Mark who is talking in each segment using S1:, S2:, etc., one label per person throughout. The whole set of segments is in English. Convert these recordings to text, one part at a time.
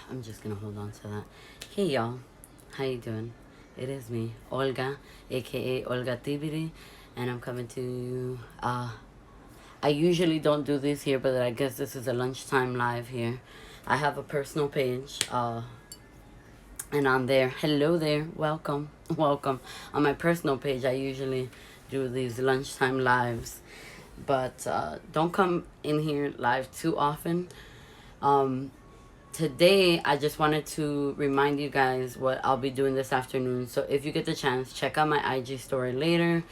S1: I'm just gonna hold on to that. Hey y'all, how you doing? It is me, Olga, aka Olga Tibiri, and I'm coming to you. I usually don't do this here, but I guess this is a lunchtime live here. I have a personal page, and on there, hello there, welcome, welcome. On my personal page, I usually do these lunchtime lives, but don't come in here live too often. Um, Today I just wanted to remind you guys what I'll be doing this afternoon. So if you get the chance, check out my IG story later.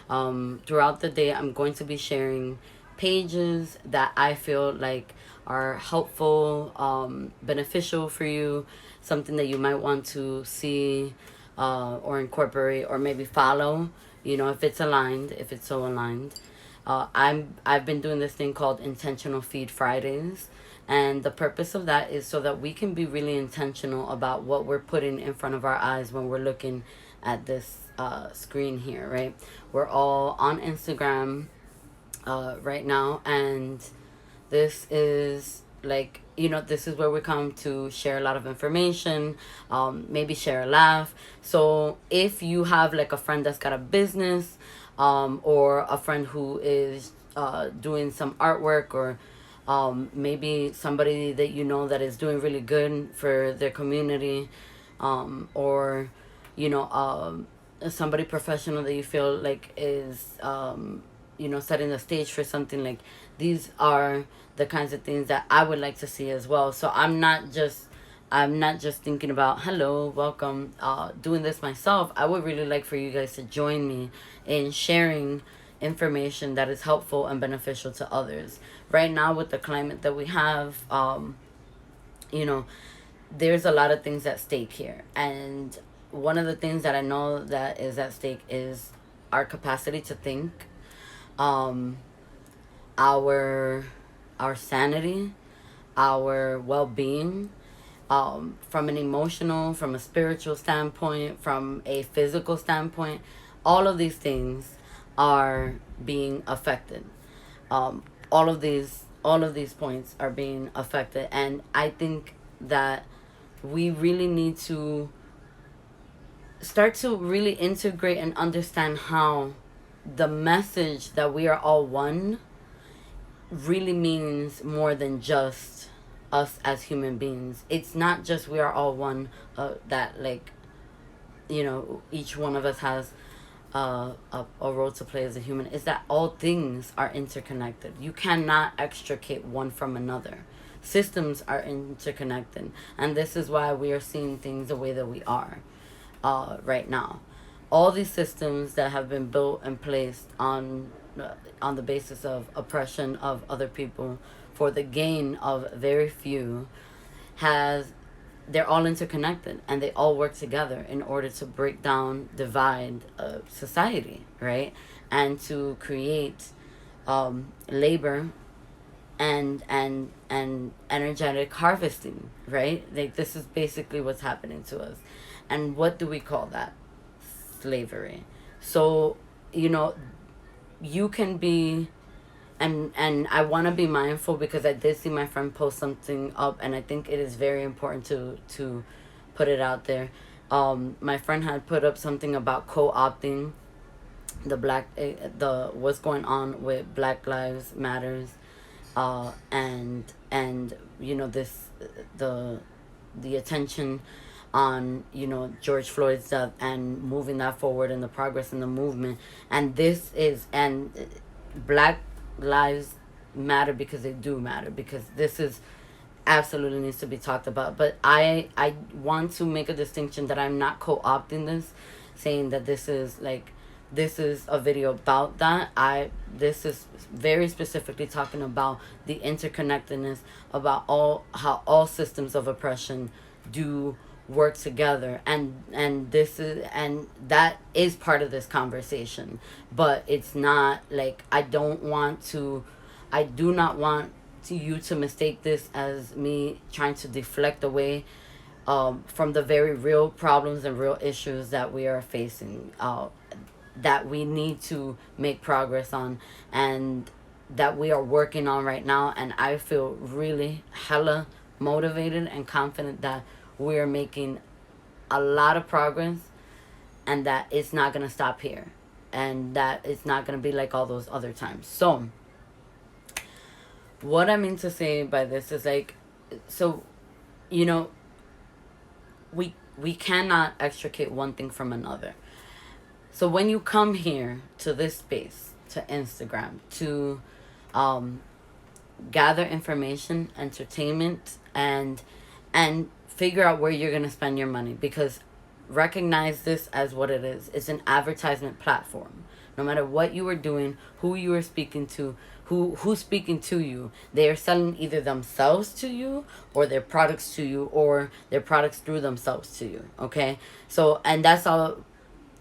S1: Throughout the day, I'm going to be sharing pages that I feel like are helpful, beneficial for you, something that you might want to see or incorporate or maybe follow. You know, if it's aligned, if it's so aligned. I've been doing this thing called Intentional Feed Fridays, and the purpose of that is so that we can be really intentional about what we're putting in front of our eyes when we're looking at this screen here, right? We're all on Instagram right now, and this is like, you know, this is where we come to share a lot of information, maybe share a laugh. So if you have like a friend that's got a business, or a friend who is doing some artwork, or maybe somebody that you know that is doing really good for their community, or you know, somebody professional that you feel like is you know, setting the stage for something, like these are the kinds of things that I would like to see as well. So I'm not just thinking about hello, welcome, doing this myself. I would really like for you guys to join me in sharing information that is helpful and beneficial to others. Right now, with the climate that we have, you know, there's a lot of things at stake here. And one of the things that I know that is at stake is our capacity to think, um, our our sanity, our well-being, from an emotional, from a spiritual standpoint, from a physical standpoint. All of these things are being affected. Um, all of these points are being affected, and I think that we really need to start to really integrate and understand how the message that we are all one really means more than just us as human beings. It's not just we are all one, that, like, you know, each one of us has a role to play as a human. Is that all things are interconnected. You cannot extricate one from another. Systems are interconnected, and this is why we are seeing things the way that we are right now. All these systems that have been built and placed on the basis of oppression of other people for the gain of very few, has they're all interconnected, and they all work together in order to break down, divide society, right? And to create labor and energetic harvesting, right? Like, this is basically what's happening to us. And what do we call that? Slavery. So, you know, you can be, and I want to be mindful, because I did see my friend post something up, and I think it is very important to put it out there. My friend had put up something about co-opting the what's going on with Black Lives Matters, and you know, this the attention on, you know, George Floyd's death, and moving that forward, and the progress in the movement. And this is, and Black lives matter because they do matter, because this is absolutely needs to be talked about. But I want to make a distinction that I'm not co-opting this, saying that this is a video about that. This is very specifically talking about the interconnectedness, about all how all systems of oppression do work together, and this is, and that is part of this conversation. But it's not like, I do not want you to mistake this as me trying to deflect away from the very real problems and real issues that we are facing, that we need to make progress on, and that we are working on right now. And I feel really hella motivated and confident that we're making a lot of progress, and that it's not going to stop here, and that it's not going to be like all those other times. So what I mean to say by this is like, so, you know, we cannot extricate one thing from another. So when you come here to this space, to Instagram, to um, gather information, entertainment, and figure out where you're gonna spend your money, because recognize this as what it is. It's an advertisement platform. No matter what you are doing, who you are speaking to, who's speaking to you, they are selling either themselves to you, or their products to you, or their products through themselves to you. Okay, so, and that's all.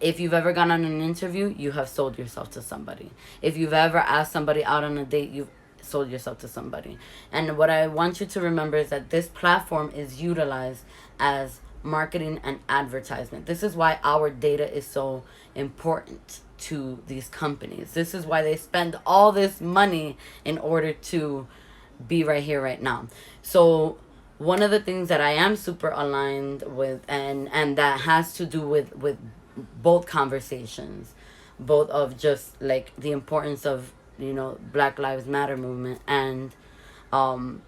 S1: If you've ever gone on an interview, you have sold yourself to somebody. If you've ever asked somebody out on a date, you've sold yourself to somebody. And what I want you to remember is that this platform is utilized as marketing and advertisement. This is why our data is so important to these companies. This is why they spend all this money in order to be right here, right now. So one of the things that I am super aligned with, and that has to do with both conversations, both of just like the importance of, you know, Black Lives Matter movement, um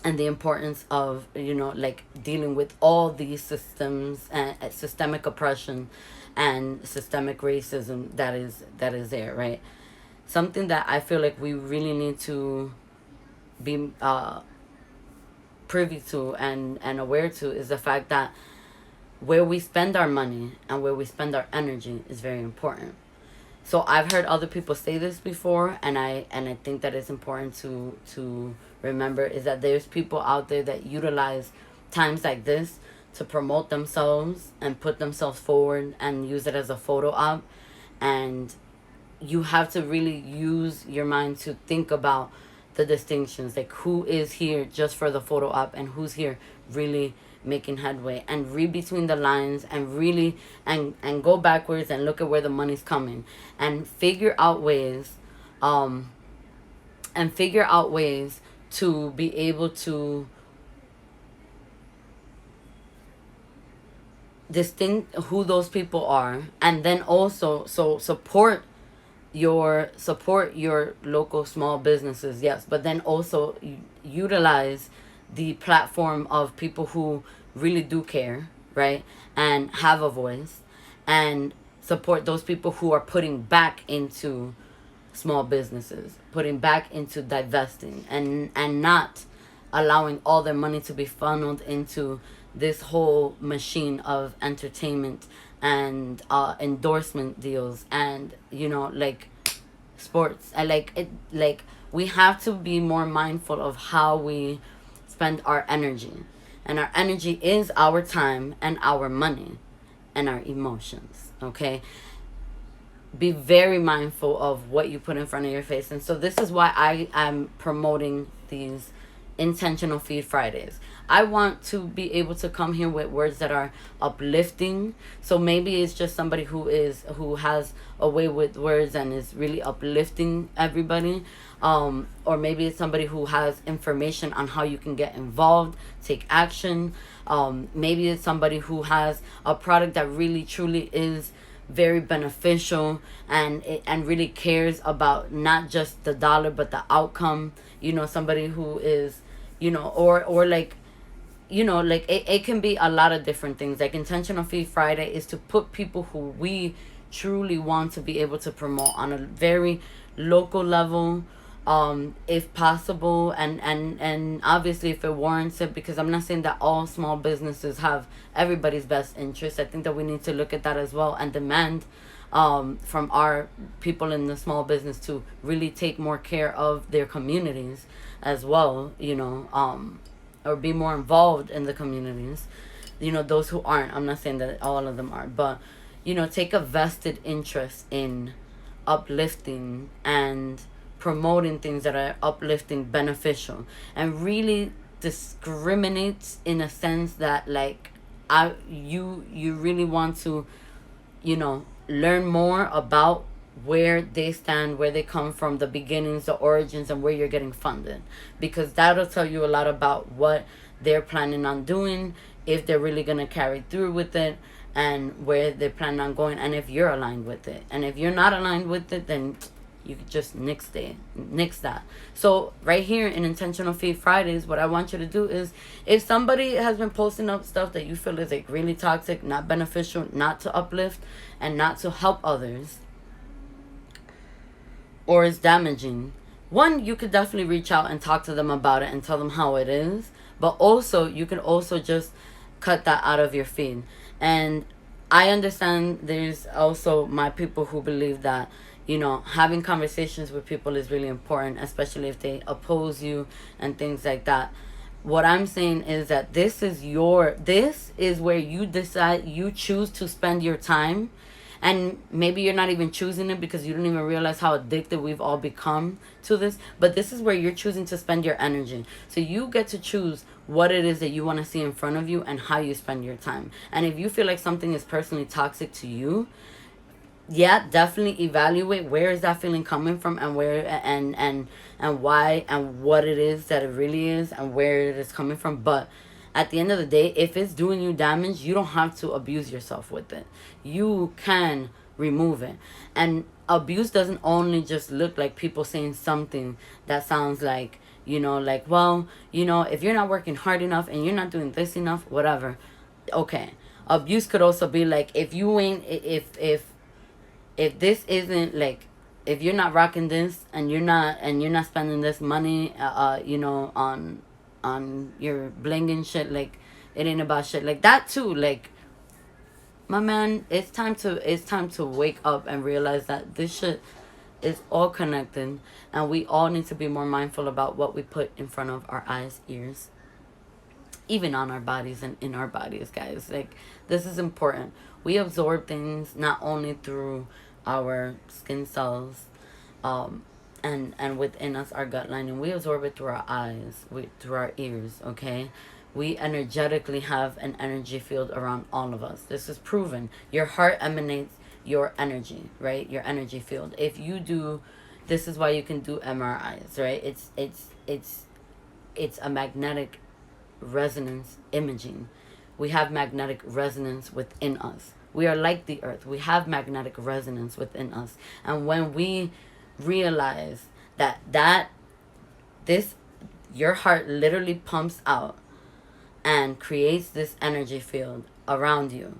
S1: and the importance of, you know, like dealing with all these systems and systemic oppression and systemic racism that is there, right? Something that I feel like we really need to be privy to and aware to is the fact that where we spend our money and where we spend our energy is very important. So I've heard other people say this before, and I think that it's important to remember is that there's people out there that utilize times like this to promote themselves and put themselves forward and use it as a photo op. And you have to really use your mind to think about the distinctions, like who is here just for the photo op and who's here really making headway, and read between the lines and really and go backwards and look at where the money's coming, and figure out ways to be able to distinct who those people are, and then also support your local small businesses, yes, but then also utilize the platform of people who really do care, right, and have a voice, and support those people who are putting back into small businesses, putting back into divesting, and not allowing all their money to be funneled into this whole machine of entertainment and endorsement deals, and, you know, like sports. I like it. Like, we have to be more mindful of how we spend our energy, and our energy is our time and our money and our emotions. Okay, be very mindful of what you put in front of your face. And so this is why I am promoting these intentional feed Fridays. I want to be able to come here with words that are uplifting. So maybe it's just somebody who has a way with words and is really uplifting everybody. Or maybe it's somebody who has information on how you can get involved, take action. Maybe it's somebody who has a product that really truly is very beneficial and really cares about not just the dollar but the outcome. You know, somebody who is, you know, or like, you know, like it can be a lot of different things. Like, Intentional Feed Friday is to put people who we truly want to be able to promote on a very local level, if possible, and obviously if it warrants it, because I'm not saying that all small businesses have everybody's best interest. I think that we need to look at that as well and demand from our people in the small business to really take more care of their communities as well, you know, or be more involved in the communities. You know, those who aren't, I'm not saying that all of them are, but, you know, take a vested interest in uplifting and promoting things that are uplifting, beneficial, and really discriminates in a sense that, like, you really want to, you know, learn more about where they stand, where they come from, the beginnings, the origins, and where you're getting funded, because that'll tell you a lot about what they're planning on doing, if they're really going to carry through with it, and where they plan on going, and if you're aligned with it. And if you're not aligned with it, then you could just nix that. So right here in Intentional Feed Fridays, what I want you to do is, if somebody has been posting up stuff that you feel is like really toxic, not beneficial, not to uplift and not to help others, or is damaging, one, you could definitely reach out and talk to them about it and tell them how it is. But also, you can also just cut that out of your feed. And I understand there's also my people who believe that, having conversations with people is really important, especially if they oppose you and things like that. What I'm saying is that this is where you decide, you choose to spend your time. And maybe you're not even choosing it because you don't even realize how addicted we've all become to this. But this is where you're choosing to spend your energy. So you get to choose what it is that you want to see in front of you and how you spend your time. And if you feel like something is personally toxic to you, yeah, definitely evaluate where is that feeling coming from, and where and why, and what it is that it really is, and where it is coming from. But at the end of the day, if it's doing you damage, you don't have to abuse yourself with it. You can remove it. And abuse doesn't only just look like people saying something that sounds like, like, well, if you're not working hard enough and you're not doing this enough, whatever. Okay. Abuse could also be like, if you ain't, if this isn't like, if you're not rocking this, and you're not spending this money on your bling and shit, like, it ain't about shit like that too. Like, my man, it's time to wake up and realize that this shit is all connected, and we all need to be more mindful about what we put in front of our eyes, ears, even on our bodies and in our bodies, guys. Like, this is important. We absorb things not only through our skin cells, and within us, our gut lining. We absorb it through our eyes, through our ears, okay? We energetically have an energy field around all of us. This is proven. Your heart emanates your energy, right? Your energy field. If you do, this is why you can do MRIs, right? It's a magnetic resonance imaging. We have magnetic resonance within us. We are like the earth. We have magnetic resonance within us. And when we realize that your heart literally pumps out and creates this energy field around you,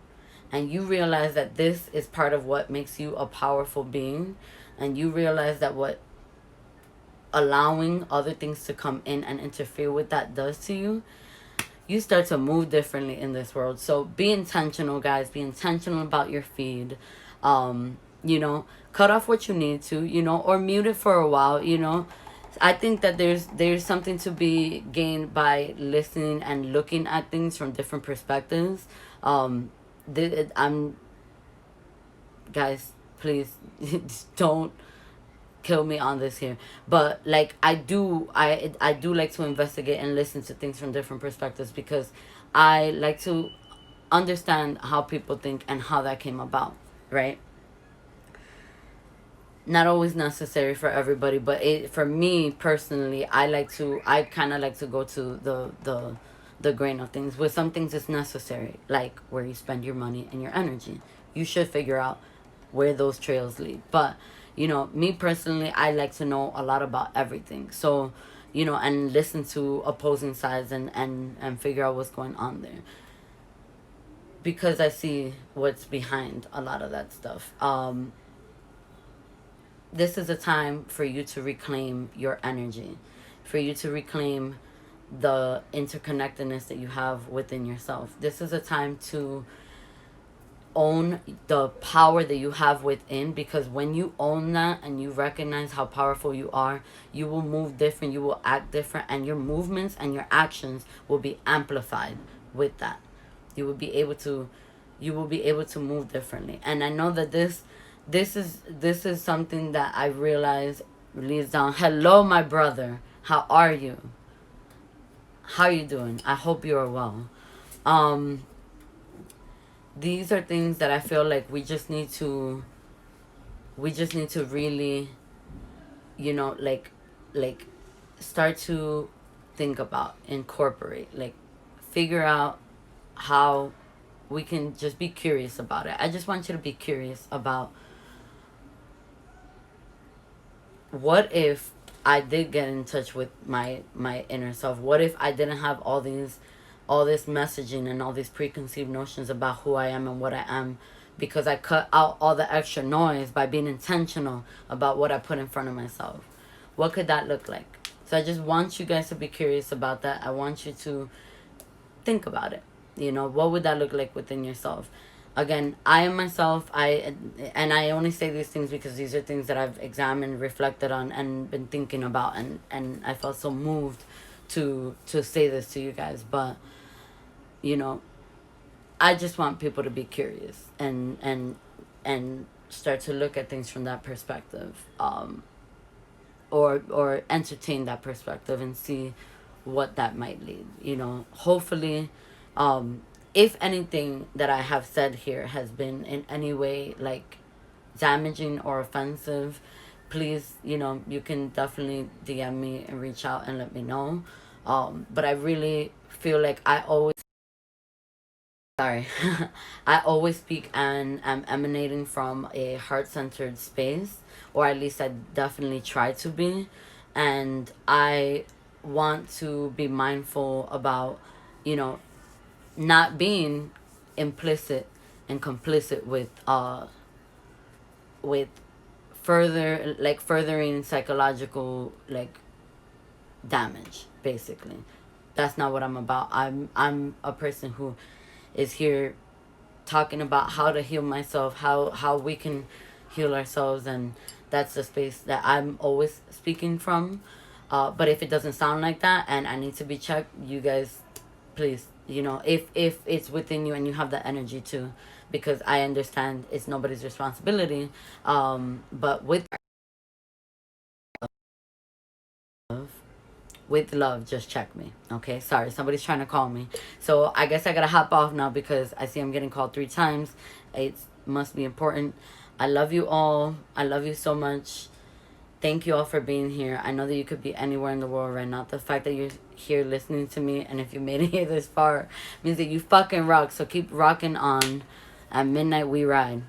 S1: and you realize that this is part of what makes you a powerful being, and you realize that what allowing other things to come in and interfere with that does to you, you start to move differently in this world. So be intentional, guys. Be intentional about your feed. Cut off what you need to, or mute it for a while. I think that there's something to be gained by listening and looking at things from different perspectives. Guys, please don't kill me on this here, but like, I do like to investigate and listen to things from different perspectives, because I like to understand how people think and how that came about, right? Not always necessary for everybody, but for me personally, I kind of like to go to the grain of things. With some things, it's necessary, like where you spend your money and your energy. You should figure out where those trails lead. But me personally, I like to know a lot about everything. So, and listen to opposing sides, and figure out what's going on there, because I see what's behind a lot of that stuff. This is a time for you to reclaim your energy, for you to reclaim the interconnectedness that you have within yourself. This is a time to own the power that you have within, because when you own that and you recognize how powerful you are, you will move different, you will act different, and your movements and your actions will be amplified with that. You will be able to move differently. And I know that this is something that I realize leads down. Hello, my brother. How are you? How are you doing? I hope you are well. These are things that I feel like we just need to really, like start to think about, incorporate. Like, figure out how we can just be curious about it. I just want you to be curious about, what if I did get in touch with my inner self? What if I didn't have all this messaging and all these preconceived notions about who I am and what I am, because I cut out all the extra noise by being intentional about what I put in front of myself? What could that look like? So I just want you guys to be curious about that. I want you to think about it. You know, what would that look like within yourself? Again, I am myself. I only say these things because these are things that I've examined, reflected on, and been thinking about, and I felt so moved to say this to you guys. But you know, I just want people to be curious and start to look at things from that perspective, or entertain that perspective and see what that might lead. You know, hopefully, if anything that I have said here has been in any way like damaging or offensive, please, you know, you can definitely DM me and reach out and let me know. But I really feel like I always, sorry, I always speak and am emanating from a heart-centered space, or at least I definitely try to be. And I want to be mindful about, you know, not being implicit and complicit with furthering psychological like damage, basically. That's not what I'm about. I'm a person who is here talking about how to heal myself, how we can heal ourselves, and that's the space that I'm always speaking from. But if it doesn't sound like that and I need to be checked, you guys, please, you know, if it's within you and you have the energy to, because I understand it's nobody's responsibility. But with love, just check me. Okay, sorry, somebody's trying to call me, so I guess I gotta hop off now because I see I'm getting called 3 times. It must be important. I love you all. I love you so much. Thank you all for being here. I know that you could be anywhere in the world right now. The fact that you're here listening to me, and if you made it here this far, means that you fucking rock. So keep rocking on. At midnight we ride.